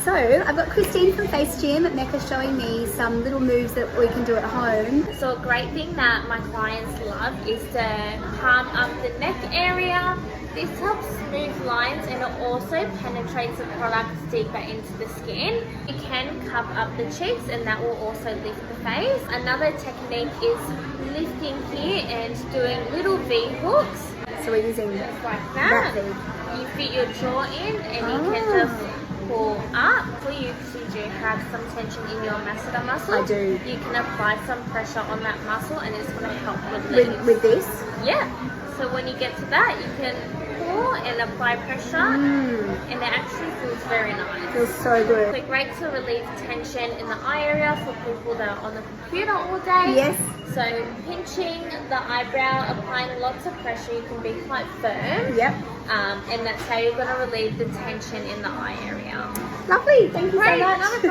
So I've got Christine from Face Gym at Mecca showing me some little moves that we can do at home. So a great thing that my clients love is to palm up the neck area. This helps smooth lines and it also penetrates the product deeper into the skin. You can cup up the cheeks and that will also lift the face. Another technique is lifting here and doing little V hooks. So we're using Just like that. You fit your jaw in and you can just pull up for you because you do have some tension in your masseter muscle. I do. You can apply some pressure on that muscle and it's going to help relieve. with this. Yeah. So when you get to that, you can pull and apply pressure and it actually feels very nice. Feels so good. So great to relieve tension in the eye area for people that are on the computer all day. Yes. So pinching the eyebrow, applying lots of pressure, you can be quite firm. Yep. And that's how you're going to relieve the tension in the eye area. Lovely. Thank you so Great. much.